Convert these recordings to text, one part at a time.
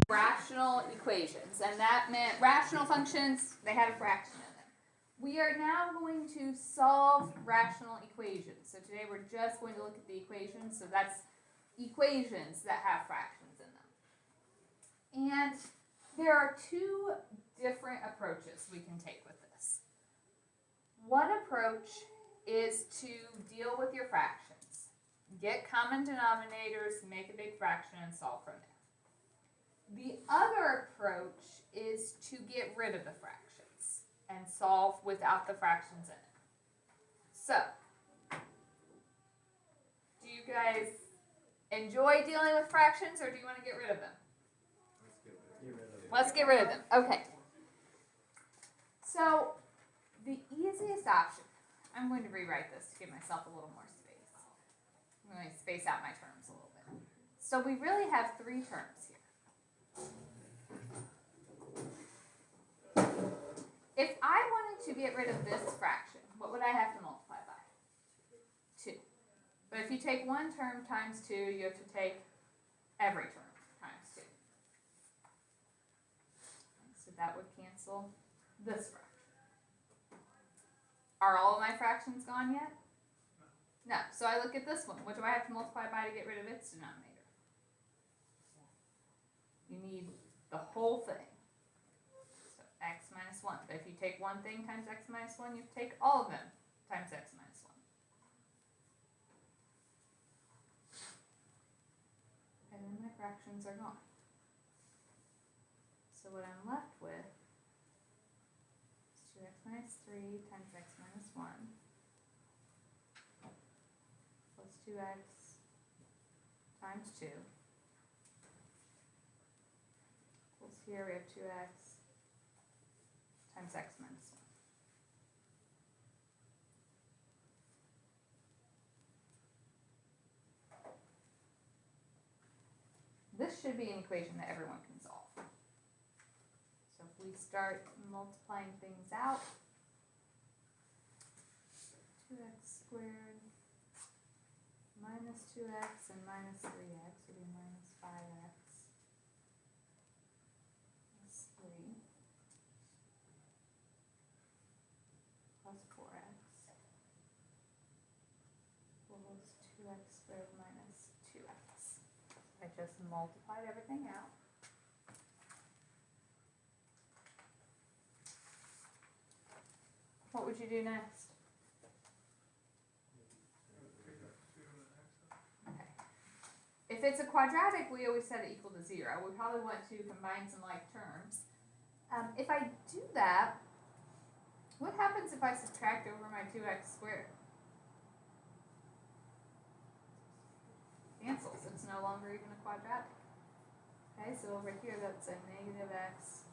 rational equations, and that meant rational functions, they had a fraction in them. We are now going to solve rational equations. So today we're just going to look at the equations. So that's equations that have fractions in them. And there are two different approaches we can take with this. One approach is to deal with your fractions. Get common denominators, make a big fraction, and solve from there. The other approach is to get rid of the fractions and solve without the fractions in it. So, do you guys enjoy dealing with fractions, or do you want to get rid of them? Let's get rid of them. Okay. So, the easiest option, I'm going to rewrite this to give myself a little more space. I'm going to space out my terms a little bit. So we really have three terms here. If I wanted to get rid of this fraction, what would I have to multiply by? 2. But if you take one term times 2, you have to take every term times 2. So that would cancel this fraction. Are all of my fractions gone yet? No. So I look at this one. What do I have to multiply by to get rid of its denominator? You need the whole thing. So x minus 1. But if you take one thing times x minus 1, you take all of them times x minus 1. And then my fractions are gone. So what I'm left with is 2x minus 3 times x minus 1 plus 2x times 2. Equals here we have 2x times x minus 1. This should be an equation that everyone can solve. So if we start multiplying things out, 2x squared minus 2x and minus 3x would be minus 5x plus 3 plus 4x equals 2x squared minus 2x. I just multiplied everything out. What would you do next? Okay. If it's a quadratic, we always set it equal to 0. We probably want to combine some like terms. If I do that, what happens if I subtract over my 2x squared? Cancels. It's no longer even a quadratic. Okay, so over here that's a negative x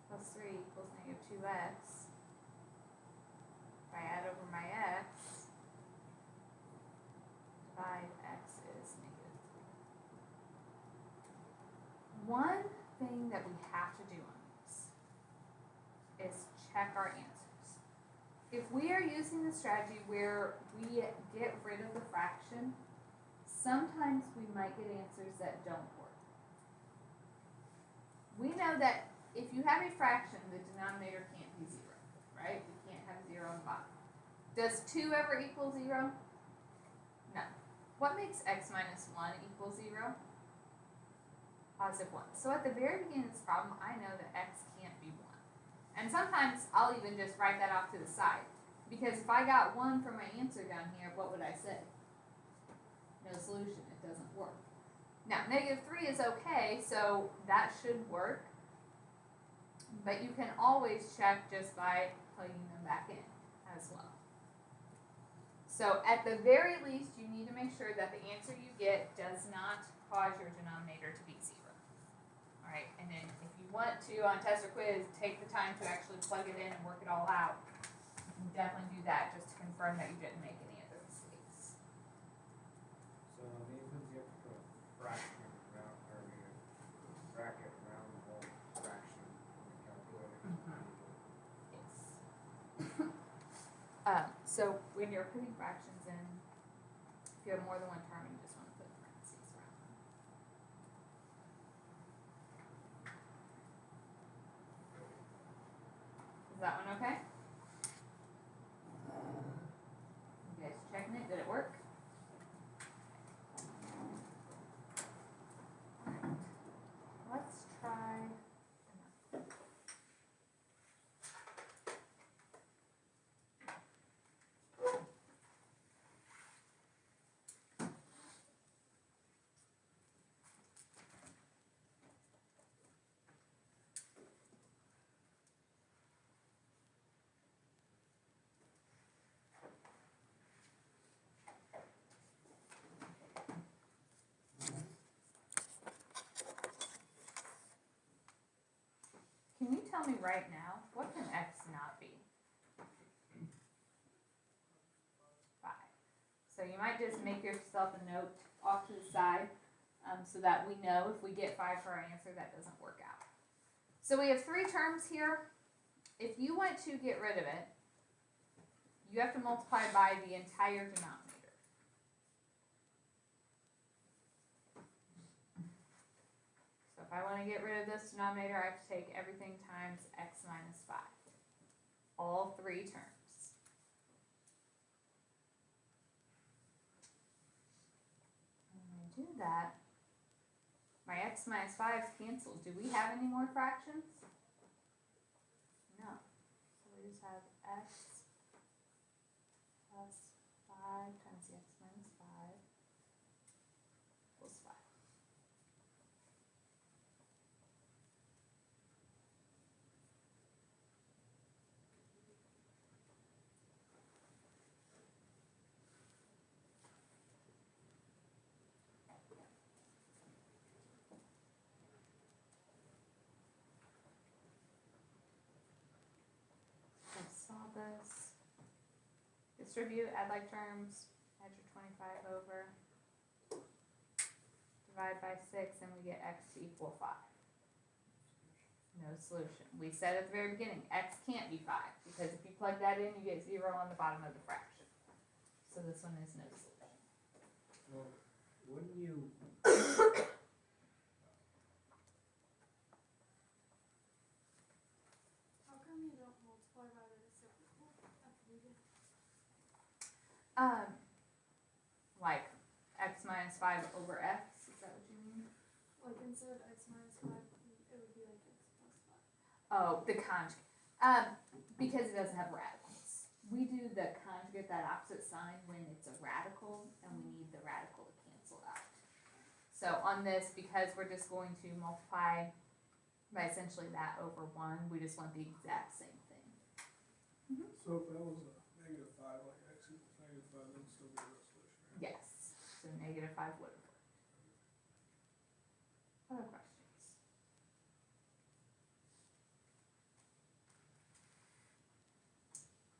plus 3 equals negative 2x. If I add over my x, divide x is negative 3. One thing that we have to do on this is check our answers. If we are using the strategy where we get rid of the fraction, sometimes we might get answers that don't work. We know that if you have a fraction, the denominator can't be 0, right? We can't have 0 on the bottom. Does 2 ever equal 0? No. What makes x minus 1 equal 0? Positive 1. So at the very beginning of this problem, I know that x can't be 1. And sometimes I'll even just write that off to the side. Because if I got 1 for my answer down here, what would I say? No solution. It doesn't work. Now, negative 3 is okay, so that should work. But you can always check just by plugging them back in as well. So at the very least, you need to make sure that the answer you get does not cause your denominator to be 0. All right, and then if you want to, on test or quiz, take the time to actually plug it in and work it all out, you can definitely do that just to confirm that you didn't make any other mistakes. So these ones you have to put a fraction around, or a bracket around the whole fraction in the calculator. Yes. So when you're putting fractions in, if you have more than one term, you just want to put parentheses around them. Is that one okay? You guys checking it? Did it work? Let's try. Can you tell me right now, what can x not be? 5. So you might just make yourself a note off to the side so that we know if we get 5 for our answer, that doesn't work out. So we have 3 terms here. If you want to get rid of it, you have to multiply by the entire denominator. So if I want to get rid of this denominator, I have to take everything times x minus 5. All 3 terms. When I do that, my x minus 5 is canceled. Do we have any more fractions? No. So we just have x plus 5 times the x minus 5 equals 5. Solve this. Distribute, add like terms, add your 25 over. Divide by 6 and we get x to equal 5. No solution. We said at the very beginning, x can't be 5 because if you plug that in, you get 0 on the bottom of the fraction. So this one is no solution. Well, wouldn't you? How come you don't multiply by the reciprocal after you do? Like x minus 5 over x, is that what you mean? Like instead of x minus 5, it would be like x plus 5. Oh, the conjugate. Because it doesn't have radicals. We do the conjugate, that opposite sign, when it's a radical, and we need the radical to cancel out. So on this, because we're just going to multiply by essentially that over 1, we just want the exact same thing. So if that was a negative 5, like x equals negative 5, then still be a resolution, right? Yes, so negative 5 would have worked. Other questions?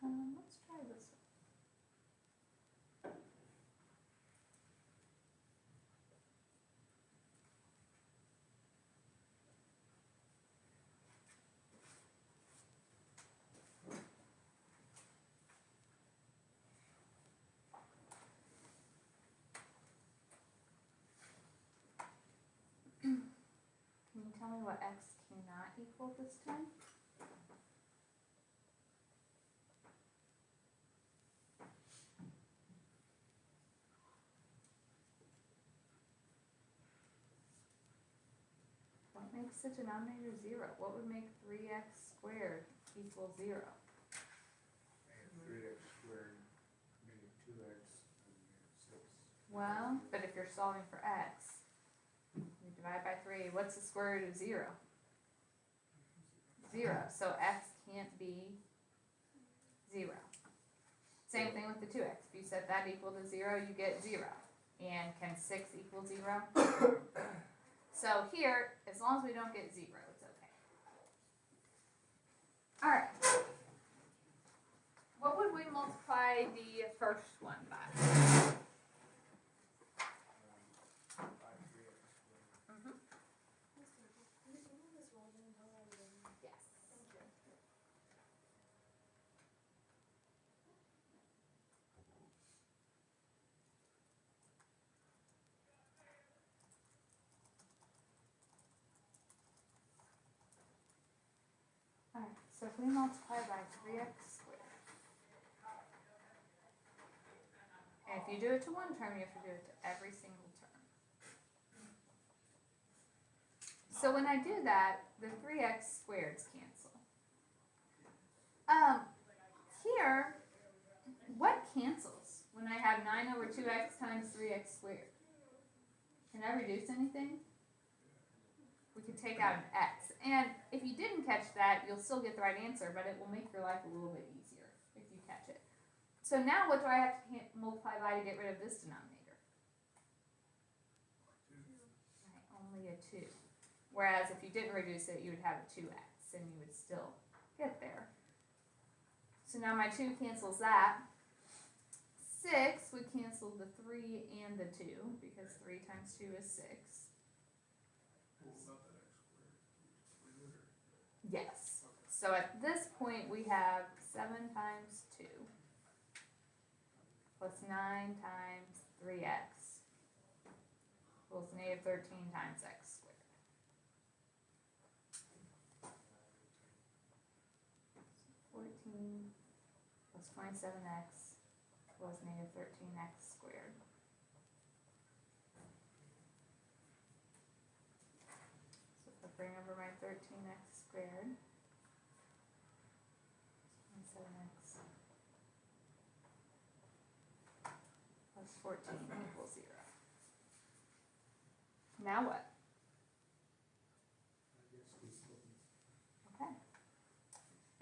Let's try this one. Can you tell me what x cannot equal this time? What makes the denominator 0? What would make 3x squared equal 0? 3x squared, negative 2x, and negative 6. Well, but if you're solving for x, you divide by 3. What's the square root of 0? 0. So x can't be 0. Same thing with the 2x. If you set that equal to 0, you get 0. And can 6 equal 0? So here, as long as we don't get 0, it's okay. Alright. What would we multiply the first one by? 5 3x squared. Can you move this rolled in until I win? Yes. Thank you. Alright, So if we multiply by 3x squared, and if you do it to one term, you have to do it to every single term. So when I do that, the 3x squareds cancel. Here, what cancels when I have 9 over 2x times 3x squared? Can I reduce anything? We could take out an x. And if you didn't catch that, you'll still get the right answer, but it will make your life a little bit easier if you catch it. So now what do I have to multiply by to get rid of this denominator? Right, only a 2. Whereas if you didn't reduce it, you would have a 2x, and you would still get there. So now my 2 cancels that. 6 would cancel the 3 and the 2, because 3 times 2 is 6. What about that x squared? Leave it or? Yes. So at this point we have 7 times 2 plus 9 times 3x equals negative 13 times x squared. So 14 plus 27x was negative 13x squared. So if I bring over my 13x squared, 27x plus 14 equals 0. Now what? Okay.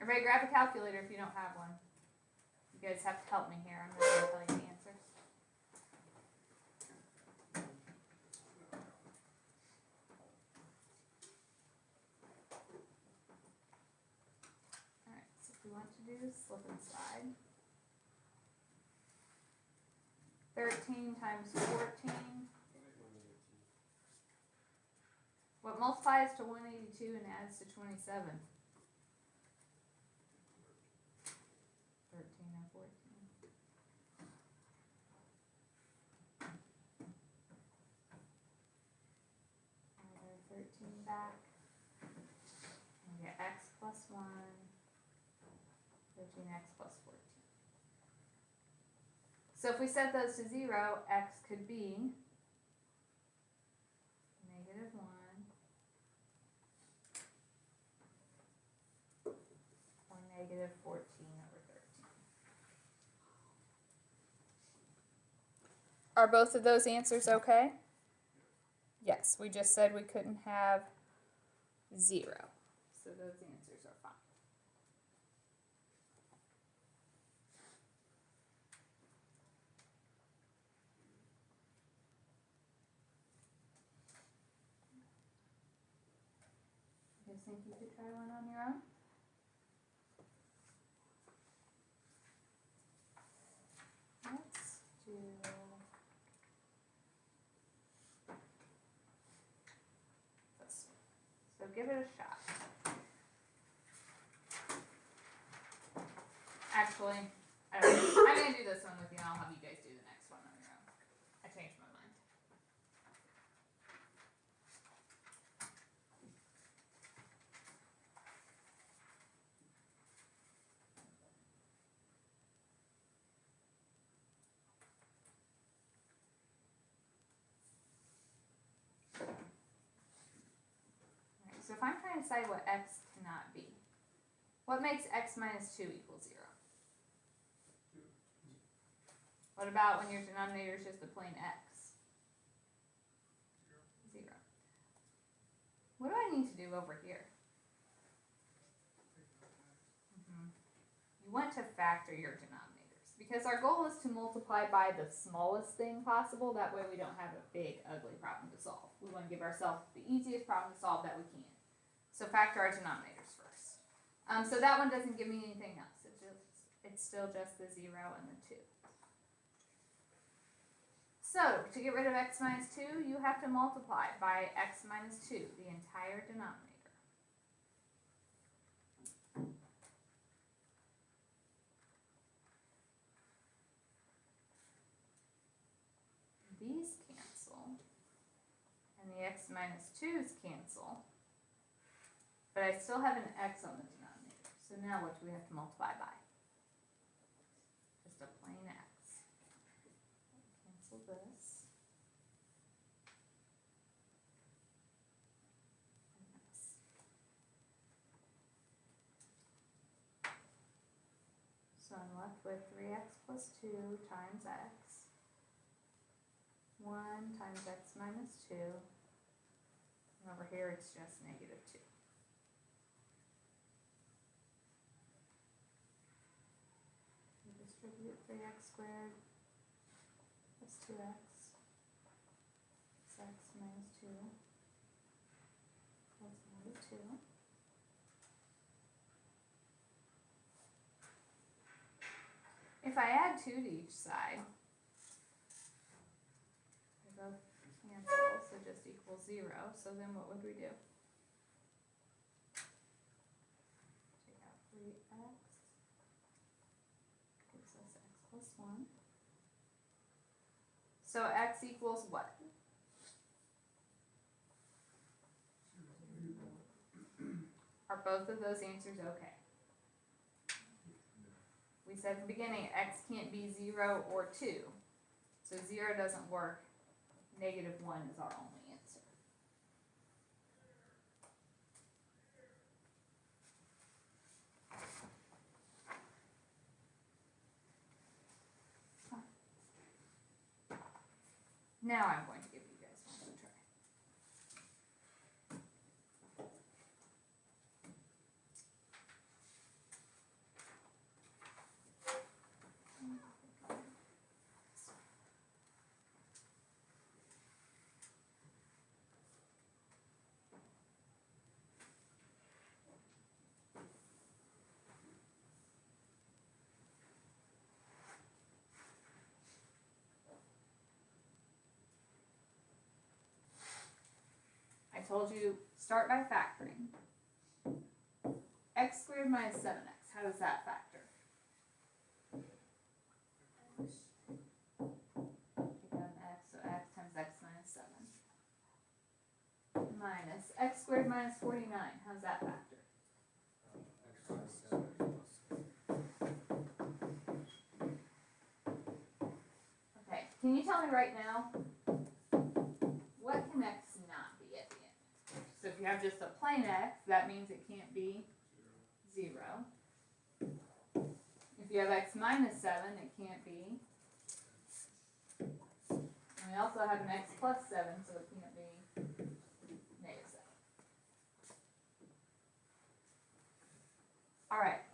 Everybody grab a calculator if you don't have one. You guys have to help me here. I'm not going to tell you the answers. Alright, so if we want to do slip and slide. 13 times 14. What multiplies to 182 and adds to 27? 13 and 14. Add 13 back. And get x plus 1. 13x plus 14. So if we set those to 0, x could be negative 1 or negative 14 over 13. Are both of those answers okay? Yes, we just said we couldn't have 0. So those answers are fine. You guys think you could try one on your own? Let's do this one. So give it a shot. Actually, I don't know. I'm going to do this one with you and I'll have you guys do the next one on your own. I changed my mind. Alright, so if I'm trying to decide what x cannot be, what makes x minus 2 equal 0? What about when your denominator is just a plain x? 0. What do I need to do over here? You want to factor your denominators because our goal is to multiply by the smallest thing possible. That way we don't have a big, ugly problem to solve. We want to give ourselves the easiest problem to solve that we can. So factor our denominators first. So that one doesn't give me anything else. It's still just the 0 and the 2. So, to get rid of x minus 2, you have to multiply by x minus 2, the entire denominator. These cancel, and the x minus 2's cancel, but I still have an x on the denominators. So now what do we have to multiply by? Just a plain x. Cancel this. And this. So I'm left with 3x plus 2 times x. 1 times x minus 2. And over here it's just negative 2. We distribute 3x squared plus 2x plus x minus 2 plus negative 2. If I add 2 to each side, they both cancel, so just equals 0. So then what would we do? Take out 3x, gives us x plus 1. So x equals what? Are both of those answers okay? We said at the beginning x can't be 0 or 2. So 0 doesn't work. Negative 1 is our only answer. Now I'm going to give you guys one to try. I told you, start by factoring. X squared minus 7x, how does that factor? Take out an x, so x times x minus 7. Minus x squared minus 49, how does that factor? X minus 7 plus 6. Okay, can you tell me right now, what can x not be at the end? So if you have just a plain x, that means it can't be 0. If you have x minus 7, it can't be. And we also have an x plus 7, so it can't be negative 7. Alright.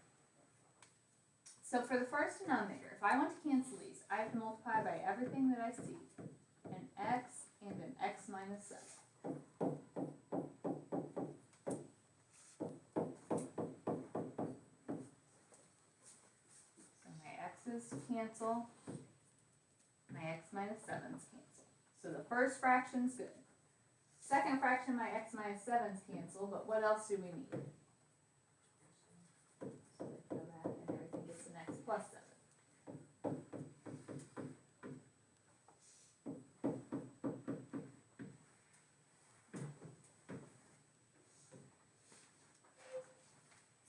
So for the first denominator, if I want to cancel these, I have to multiply by everything that I see. An x and an x minus 7. So my x's cancel, my x minus 7's cancel. So the first fraction's good. Second fraction, my x minus 7's cancel, but what else do we need? So we go back and everything gets an x plus 7.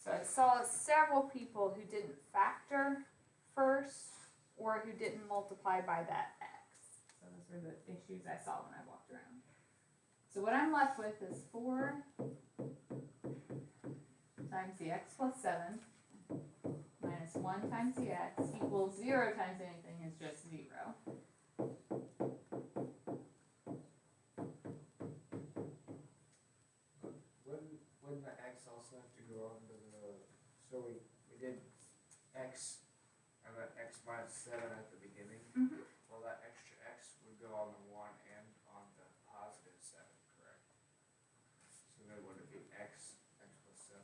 So I saw several people who didn't factor first or who didn't multiply by that x. So those were the issues I saw when I walked around. So what I'm left with is 4 times the x plus 7 minus 1 times the x equals 0 times anything is just 0. Wouldn't the x also have to go on to the, so we did x and then x minus 7 at the beginning? Mm-hmm. Well, that extra x would go on the 1 and on the positive 7, correct? So then would it be x plus 7?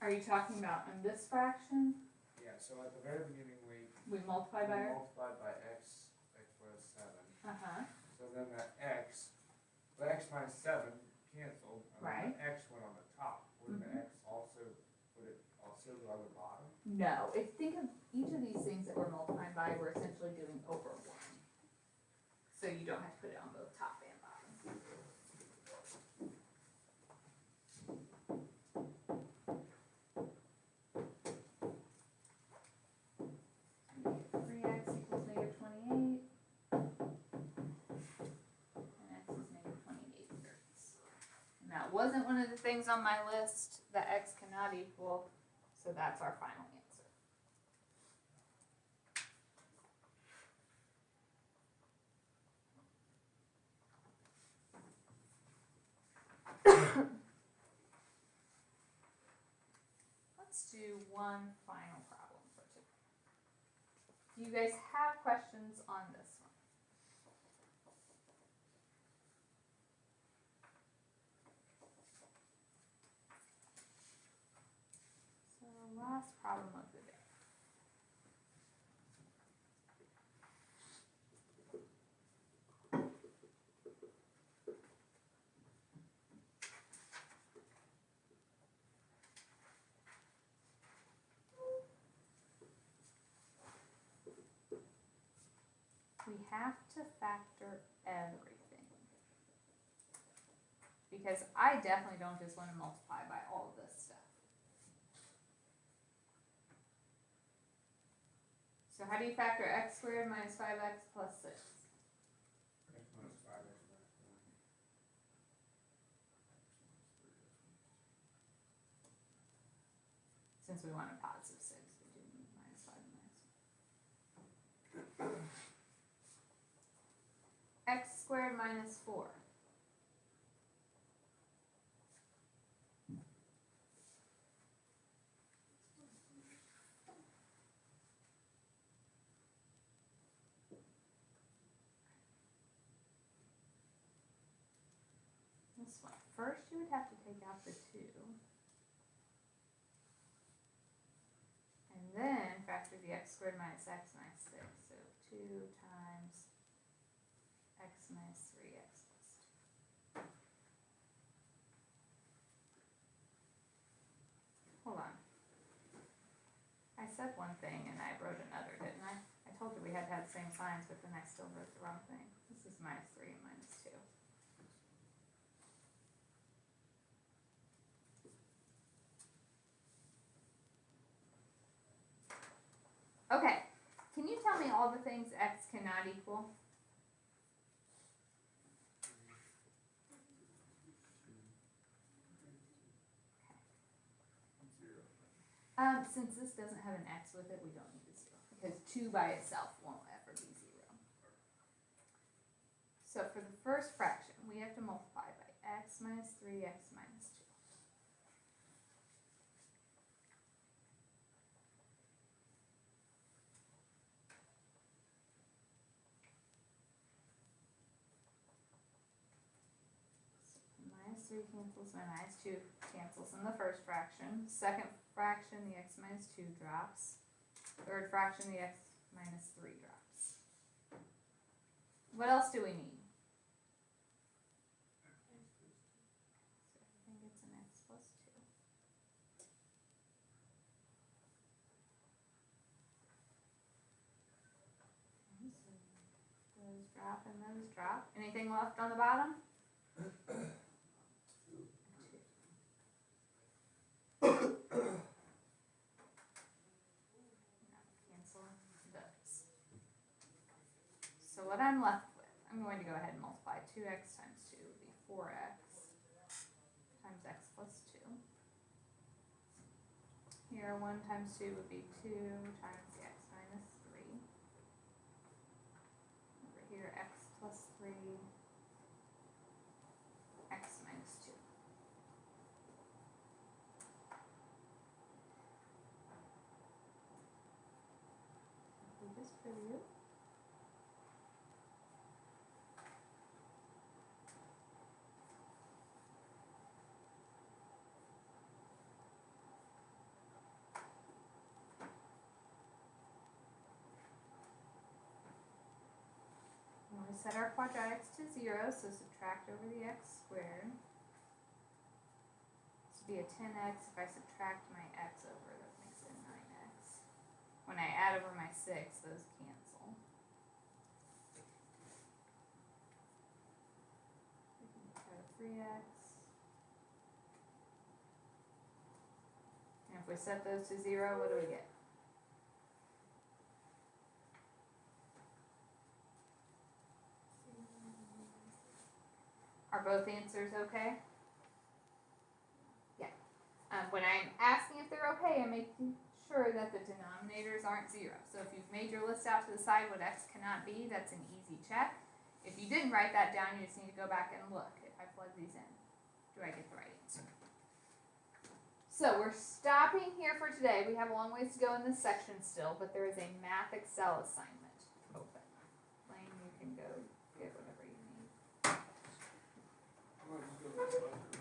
Are you talking about in this fraction? Yeah, so at the very beginning We multiply by our. multiplied by x plus 7. Uh-huh. So then the x minus 7 canceled, and Right. then the x went on the top. Wouldn't the x also, would it also go on the bottom? No, if think of each of these things that we're multiplying by, we're essentially doing over 1. So you don't have to put it on both top and bottom. That wasn't one of the things on my list that x cannot equal, so that's our final answer. Let's do one final problem for today. Do you guys have questions on this one? So last problem of the day. We have to factor everything. Because I definitely don't just want to multiply by all of this stuff. So how do you factor x squared minus 5x plus 6? X minus 5, X minus 1. Since we want a positive 6, we do need minus 5 and minus 1. X squared minus 4. This one. First you would have to take out the 2. And then factor the x squared minus x minus 6. So 2 times x minus 3x plus 2. Hold on. I said one thing and I wrote another, didn't I? I told you we had to have the same signs, but then I still wrote the wrong thing. This is minus 3 and minus 2. Okay, can you tell me all the things x cannot equal? Since this doesn't have an x with it, we don't need a 0. Because 2 by itself won't ever be 0. So for the first fraction, we have to multiply by x minus 3, x minus 2. Minus 3 cancels, my minus 2 cancels in the first fraction. Second fraction, the x minus 2 drops. Third fraction, the x minus 3 drops. What else do we need? So everything gets an x plus 2. Okay, so those drop and those drop. Anything left on the bottom? Cancel those. So what I'm left with, I'm going to go ahead and multiply 2x times 2 would be 4x times x plus 2. Here 1 times 2 would be 2 times the x minus 3. Over here x plus 3, x minus 2. Do this for you. And we set our quadratics to 0, so subtract over the x squared. This would be a 10x. If I subtract my x over, that makes it 9x. When I add over my 6, those cancel. We can go 3x. And if we set those to 0, what do we get? Are both answers okay? When I'm asking if they're okay, I'm making sure that the denominators aren't zero. So if you've made your list out to the side what x cannot be, that's an easy check. If you didn't write that down, you just need to go back and look. If I plug these in, do I get the right answer? So we're stopping here for today. We have a long ways to go in this section still, but there is a Math Excel assignment open. Lane, you can go get whatever you need. I might just go to the side for that.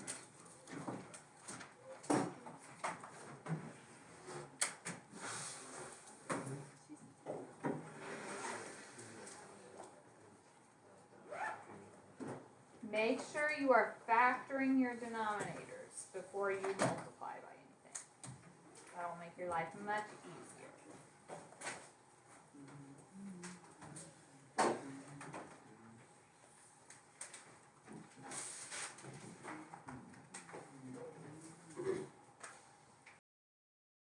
Make sure you are factoring your denominators before you multiply by anything. That'll make your life much easier.